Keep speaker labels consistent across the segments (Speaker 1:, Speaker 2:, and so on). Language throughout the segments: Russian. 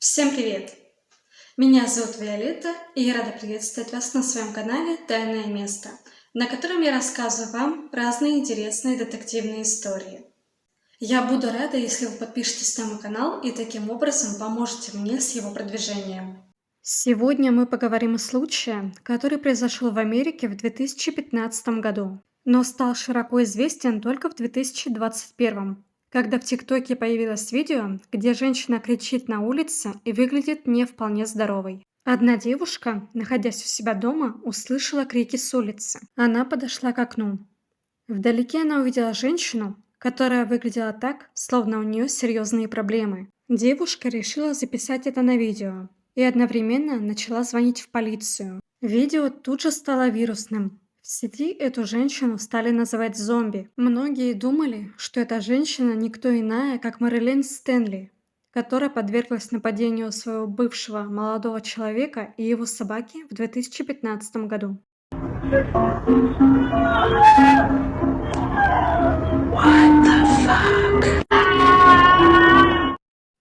Speaker 1: Всем привет! Меня зовут Виолетта, и я рада приветствовать вас на своем канале «Тайное место», на котором я рассказываю вам разные интересные детективные истории. Я буду рада, если вы подпишетесь на мой канал и таким образом поможете мне с его продвижением. Сегодня мы поговорим о случае, который произошел в Америке в 2015 году, но стал широко известен только в 2021, когда в ТикТоке появилось видео, где женщина кричит на улице и выглядит не вполне здоровой. Одна девушка, находясь у себя дома, услышала крики с улицы. Она подошла к окну. Вдалеке она увидела женщину, которая выглядела так, словно у нее серьезные проблемы. Девушка решила записать это на видео и одновременно начала звонить в полицию. Видео тут же стало вирусным. В сети эту женщину стали называть зомби. Многие думали, что эта женщина никто иная, как Мэрилин Стэнли, которая подверглась нападению своего бывшего молодого человека и его собаки в 2015 году.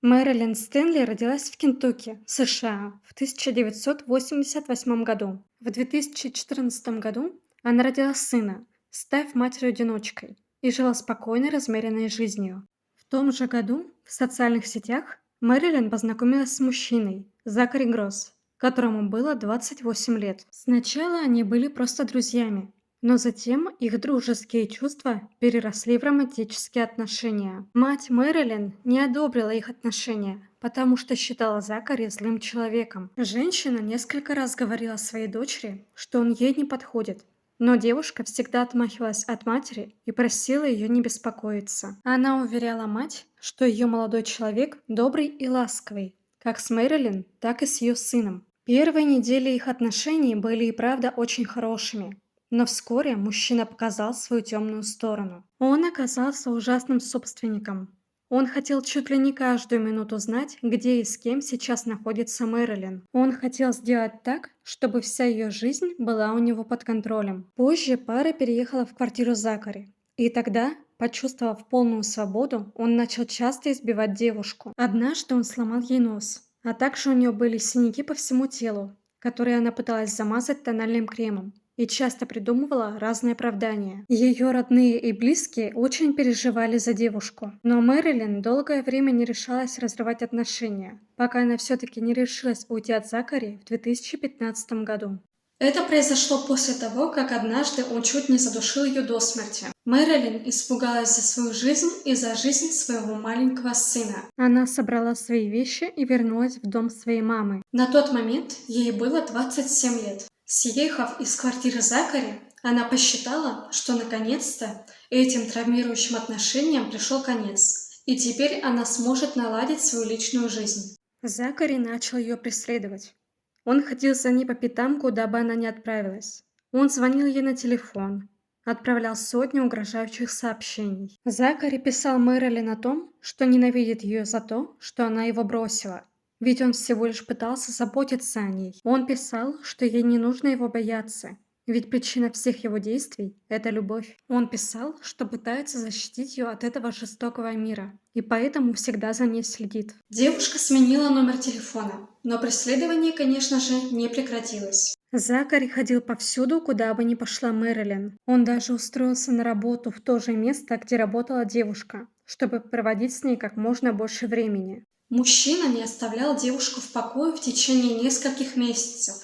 Speaker 1: Мэрилин Стэнли родилась в Кентукки, США, в 1988 году. В 2014 году она родила сына, став матерью-одиночкой, и жила спокойной, размеренной жизнью. В том же году в социальных сетях Мэрилин познакомилась с мужчиной, Закари Гросс, которому было 28 лет. Сначала они были просто друзьями, но затем их дружеские чувства переросли в романтические отношения. Мать Мэрилин не одобрила их отношения, потому что считала Закари злым человеком. Женщина несколько раз говорила своей дочери, что он ей не подходит, но девушка всегда отмахивалась от матери и просила ее не беспокоиться. Она уверяла мать, что ее молодой человек добрый и ласковый, как с Мэрилин, так и с ее сыном. Первые недели их отношений были и правда очень хорошими. Но вскоре мужчина показал свою темную сторону. Он оказался ужасным собственником. Он хотел чуть ли не каждую минуту знать, где и с кем сейчас находится Мэрилин. Он хотел сделать так, чтобы вся ее жизнь была у него под контролем. Позже пара переехала в квартиру Закари. И тогда, почувствовав полную свободу, он начал часто избивать девушку. Однажды он сломал ей нос, а также у нее были синяки по всему телу, которые она пыталась замазать тональным кремом, и часто придумывала разные оправдания. Ее родные и близкие очень переживали за девушку. Но Мэрилин долгое время не решалась разрывать отношения, пока она все-таки не решилась уйти от Закари в 2015 году. Это произошло после того, как однажды он чуть не задушил ее до смерти. Мэрилин испугалась за свою жизнь и за жизнь своего маленького сына. Она собрала свои вещи и вернулась в дом своей мамы. На тот момент ей было 27 лет. Съехав из квартиры Закари, она посчитала, что наконец-то этим травмирующим отношениям пришел конец, и теперь она сможет наладить свою личную жизнь. Закари начал ее преследовать. Он ходил за ней по пятам, куда бы она ни отправилась. Он звонил ей на телефон, отправлял сотни угрожающих сообщений. Закари писал Мэрилин о том, что ненавидит ее за то, что она его бросила. Ведь он всего лишь пытался заботиться о ней. Он писал, что ей не нужно его бояться, ведь причина всех его действий – это любовь. Он писал, что пытается защитить ее от этого жестокого мира, и поэтому всегда за ней следит. Девушка сменила номер телефона, но преследование, конечно же, не прекратилось. Закари ходил повсюду, куда бы ни пошла Мэрилин. Он даже устроился на работу в то же место, где работала девушка, чтобы проводить с ней как можно больше времени. Мужчина не оставлял девушку в покое в течение нескольких месяцев,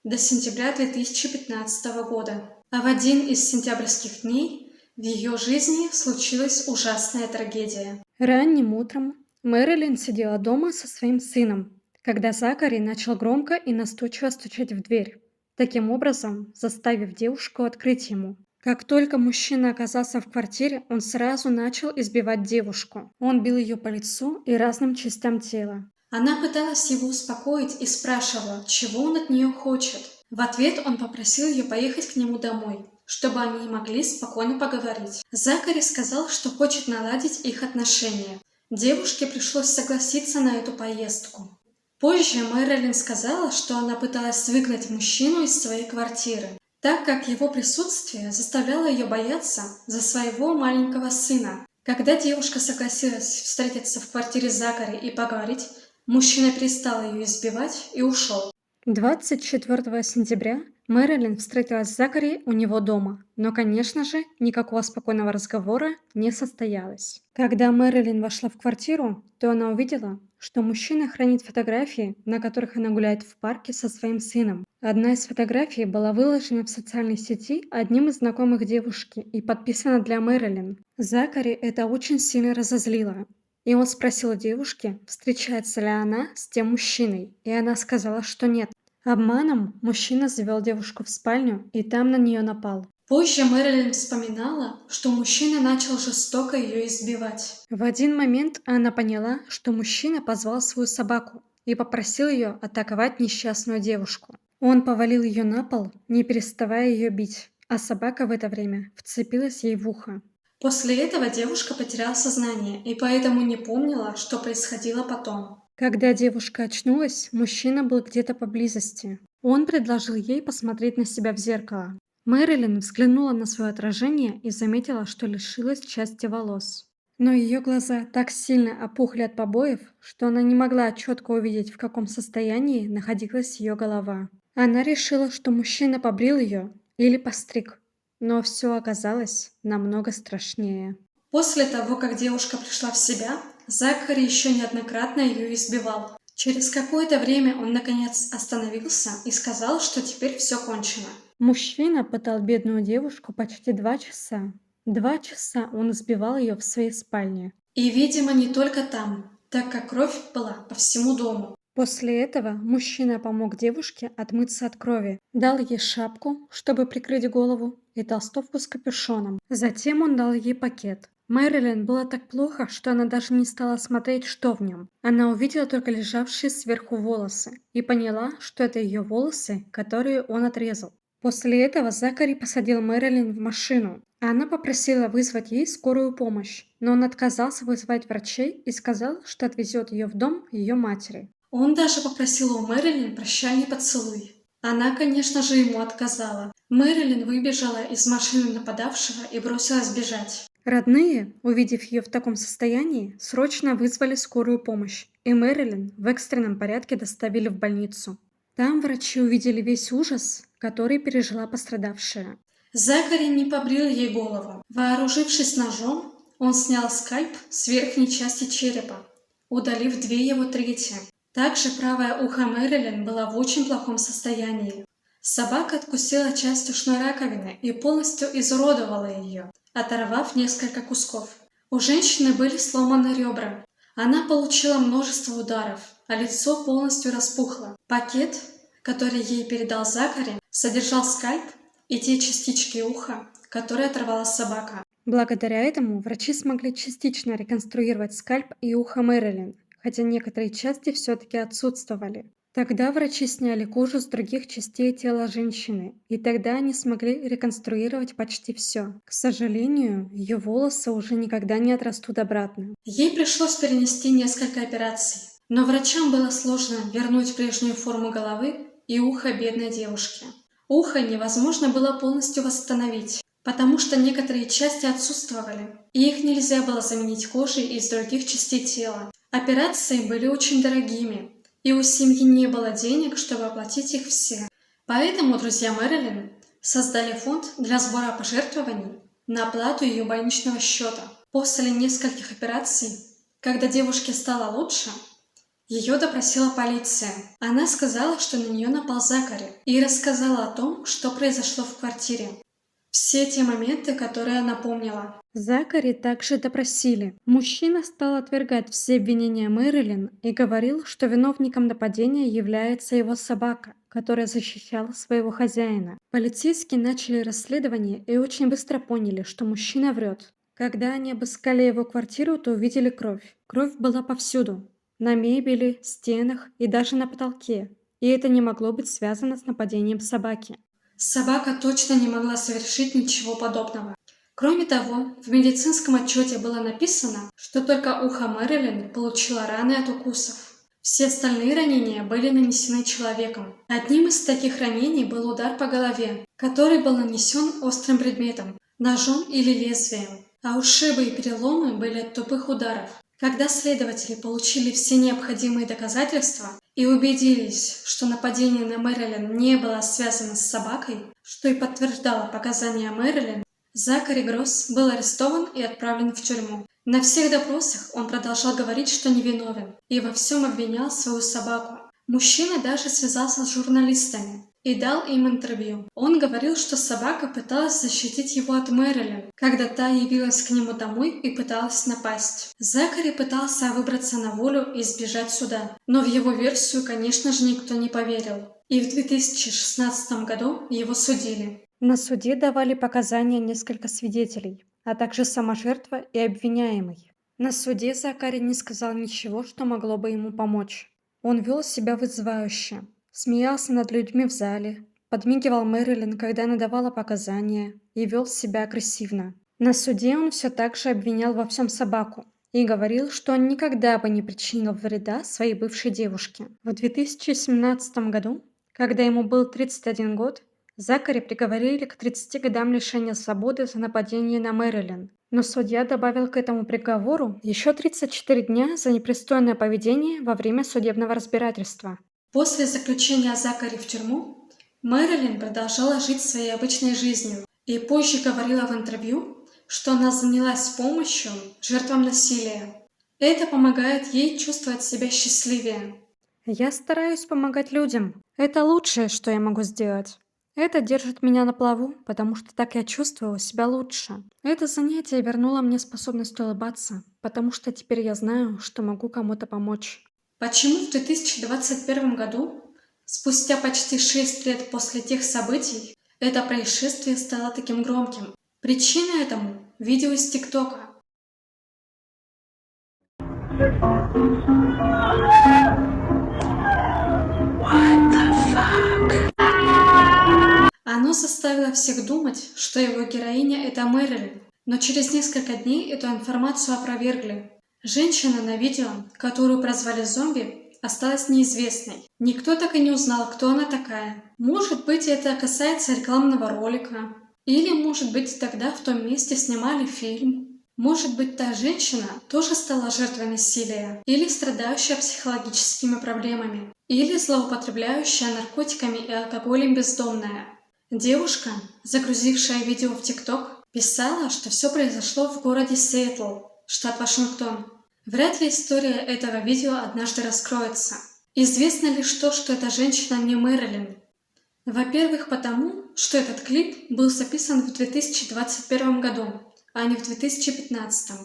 Speaker 1: до сентября 2015 года. А в один из сентябрьских дней в ее жизни случилась ужасная трагедия. Ранним утром Мэрилин сидела дома со своим сыном, когда Закари начал громко и настойчиво стучать в дверь, таким образом заставив девушку открыть ему. Как только мужчина оказался в квартире, он сразу начал избивать девушку. Он бил ее по лицу и разным частям тела. Она пыталась его успокоить и спрашивала, чего он от нее хочет. В ответ он попросил ее поехать к нему домой, чтобы они могли спокойно поговорить. Закари сказал, что хочет наладить их отношения. Девушке пришлось согласиться на эту поездку. Позже Мэрилин сказала, что она пыталась выгнать мужчину из своей квартиры, так как его присутствие заставляло ее бояться за своего маленького сына. Когда девушка согласилась встретиться в квартире Закари и поговорить, Мужчина перестал ее избивать и ушел. 24 сентября Мэрилин встретилась с Закари у него дома, но, конечно же, никакого спокойного разговора не состоялось. Когда Мэрилин вошла в квартиру, то она увидела, что мужчина хранит фотографии, на которых она гуляет в парке со своим сыном. Одна из фотографий была выложена в социальной сети одним из знакомых девушки и подписана для Мэрилин. Закари это очень сильно разозлило. И он спросил у девушки, встречается ли она с тем мужчиной, и она сказала, что нет. Обманом мужчина завел девушку в спальню и там на нее напал. Позже Мэрилин вспоминала, что мужчина начал жестоко ее избивать. В один момент она поняла, что мужчина позвал свою собаку и попросил ее атаковать несчастную девушку. Он повалил ее на пол, не переставая ее бить, а собака в это время вцепилась ей в ухо. После этого девушка потеряла сознание и поэтому не помнила, что происходило потом. Когда девушка очнулась, мужчина был где-то поблизости. Он предложил ей посмотреть на себя в зеркало. Мэрилин взглянула на свое отражение и заметила, что лишилась части волос. Но ее глаза так сильно опухли от побоев, что она не могла четко увидеть, в каком состоянии находилась ее голова. Она решила, что мужчина побрил ее или постриг. Но все оказалось намного страшнее. После того, как девушка пришла в себя, Закари еще неоднократно ее избивал. Через какое-то время он наконец остановился и сказал, что теперь все кончено. Мужчина пытал бедную девушку почти 2 часа. 2 часа он избивал ее в своей спальне. И, видимо, не только там, так как кровь была по всему дому. После этого мужчина помог девушке отмыться от крови, дал ей шапку, чтобы прикрыть голову, и толстовку с капюшоном. Затем он дал ей пакет. Мэрилин было так плохо, что она даже не стала смотреть, что в нем. Она увидела только лежавшие сверху волосы и поняла, что это ее волосы, которые он отрезал. После этого Закари посадил Мэрилин в машину. Она попросила вызвать ей скорую помощь, но он отказался вызывать врачей и сказал, что отвезет ее в дом ее матери. Он даже попросил у Мэрилин прощальный поцелуй. Она, конечно же, ему отказала. Мэрилин выбежала из машины нападавшего и бросилась бежать. Родные, увидев ее в таком состоянии, срочно вызвали скорую помощь, и Мэрилин в экстренном порядке доставили в больницу. Там врачи увидели весь ужас, который пережила пострадавшая. Закари не побрил ей голову. Вооружившись ножом, он снял скальп с верхней части черепа, удалив 2 его трети. Также правое ухо Мэрилин было в очень плохом состоянии. Собака откусила часть ушной раковины и полностью изуродовала ее, оторвав несколько кусков. У женщины были сломаны ребра. Она получила множество ударов, а лицо полностью распухло. Пакет, который ей передал Закари, содержал скальп и те частички уха, которые оторвала собака. Благодаря этому врачи смогли частично реконструировать скальп и ухо Мэрилин, хотя некоторые части все-таки отсутствовали. Тогда врачи сняли кожу с других частей тела женщины, и тогда они смогли реконструировать почти все. К сожалению, ее волосы уже никогда не отрастут обратно. Ей пришлось перенести несколько операций, но врачам было сложно вернуть прежнюю форму головы и уха бедной девушки. Ухо невозможно было полностью восстановить, потому что некоторые части отсутствовали, и их нельзя было заменить кожей из других частей тела. Операции были очень дорогими, и у семьи не было денег, чтобы оплатить их все. Поэтому друзья Мэрилин создали фонд для сбора пожертвований на оплату ее больничного счета. После нескольких операций, когда девушке стало лучше, ее допросила полиция. Она сказала, что на нее напал Закари, и рассказала о том, что произошло в квартире. Все те моменты, которые она помнила. Закари также допросили. Мужчина стал отвергать все обвинения Мэрилин и говорил, что виновником нападения является его собака, которая защищала своего хозяина. Полицейские начали расследование и очень быстро поняли, что мужчина врет. Когда они обыскали его квартиру, то увидели кровь. Кровь была повсюду. На мебели, стенах и даже на потолке. И это не могло быть связано с нападением собаки. Собака точно не могла совершить ничего подобного. Кроме того, в медицинском отчете было написано, что только ухо Мэрилин получило раны от укусов. Все остальные ранения были нанесены человеком. Одним из таких ранений был удар по голове, который был нанесен острым предметом, ножом или лезвием, а ушибы и переломы были от тупых ударов. Когда следователи получили все необходимые доказательства и убедились, что нападение на Мэрилин не было связано с собакой, что и подтверждало показания Мэрилин, Закари Гросс был арестован и отправлен в тюрьму. На всех допросах он продолжал говорить, что невиновен, и во всем обвинял свою собаку. Мужчина даже связался с журналистами и дал им интервью. Он говорил, что собака пыталась защитить его от Мэрилин, когда та явилась к нему домой и пыталась напасть. Закари пытался выбраться на волю и избежать суда, но в его версию, конечно же, никто не поверил. И в 2016 году его судили. На суде давали показания несколько свидетелей, а также сама жертва и обвиняемый. На суде Закари не сказал ничего, что могло бы ему помочь. Он вел себя вызывающе. Смеялся над людьми в зале, подмигивал Мэрилин, когда она давала показания, и вел себя агрессивно. На суде он все так же обвинял во всем собаку и говорил, что он никогда бы не причинил вреда своей бывшей девушке. В 2017 году, когда ему был 31 год, Закари приговорили к 30 годам лишения свободы за нападение на Мэрилин. Но судья добавил к этому приговору еще 34 дня за непристойное поведение во время судебного разбирательства. После заключения Закари в тюрьму, Мэрилин продолжала жить своей обычной жизнью и позже говорила в интервью, что она занялась помощью жертвам насилия. Это помогает ей чувствовать себя счастливее. «Я стараюсь помогать людям. Это лучшее, что я могу сделать. Это держит меня на плаву, потому что так я чувствовала себя лучше. Это занятие вернуло мне способность улыбаться, потому что теперь я знаю, что могу кому-то помочь». Почему в 2021 году, спустя почти 6 лет после тех событий, это происшествие стало таким громким? Причина этому – видео из ТикТока. Оно заставило всех думать, что его героиня – это Мэрилин, но через несколько дней эту информацию опровергли. Женщина на видео, которую прозвали зомби, осталась неизвестной. Никто так и не узнал, кто она такая. Может быть, это касается рекламного ролика. Или, может быть, тогда в том месте снимали фильм. Может быть, та женщина тоже стала жертвой насилия. Или страдающая психологическими проблемами. Или злоупотребляющая наркотиками и алкоголем бездомная. Девушка, загрузившая видео в ТикТок, писала, что все произошло в городе Сиэтл, штат Вашингтон. Вряд ли история этого видео однажды раскроется. Известно лишь то, что эта женщина не Мэрилин. Во-первых, потому, что этот клип был записан в 2021 году, а не в 2015.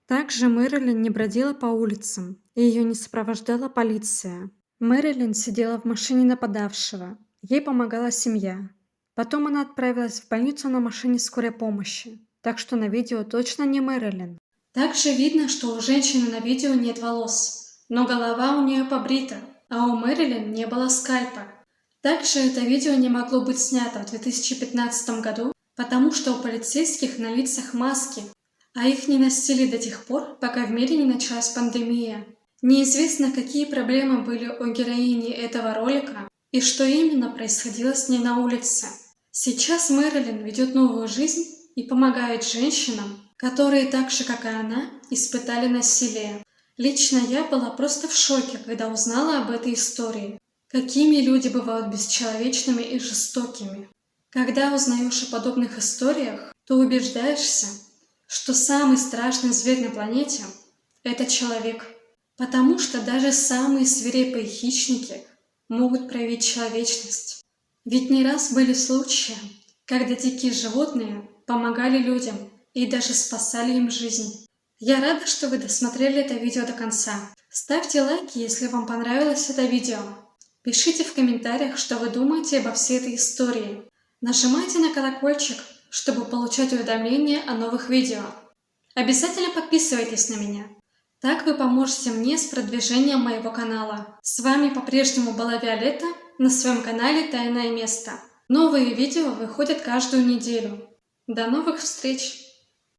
Speaker 1: Также Мэрилин не бродила по улицам, и ее не сопровождала полиция. Мэрилин сидела в машине нападавшего, ей помогала семья. Потом она отправилась в больницу на машине скорой помощи, так что на видео точно не Мэрилин. Также видно, что у женщины на видео нет волос, но голова у нее побрита, а у Мэрилин не было скальпа. Также это видео не могло быть снято в 2015 году, потому что у полицейских на лицах маски, а их не носили до тех пор, пока в мире не началась пандемия. Неизвестно, какие проблемы были у героини этого ролика и что именно происходило с ней на улице. Сейчас Мэрилин ведет новую жизнь и помогает женщинам, которые так же, как и она, испытали насилие. Лично я была просто в шоке, когда узнала об этой истории. Какими люди бывают бесчеловечными и жестокими. Когда узнаешь о подобных историях, то убеждаешься, что самый страшный зверь на планете – это человек. Потому что даже самые свирепые хищники могут проявить человечность. Ведь не раз были случаи, когда дикие животные помогали людям и даже спасали им жизнь. Я рада, что вы досмотрели это видео до конца. Ставьте лайки, если вам понравилось это видео. Пишите в комментариях, что вы думаете обо всей этой истории. Нажимайте на колокольчик, чтобы получать уведомления о новых видео. Обязательно подписывайтесь на меня. Так вы поможете мне с продвижением моего канала. С вами по-прежнему была Виолетта на своем канале «Тайное место». Новые видео выходят каждую неделю. До новых встреч!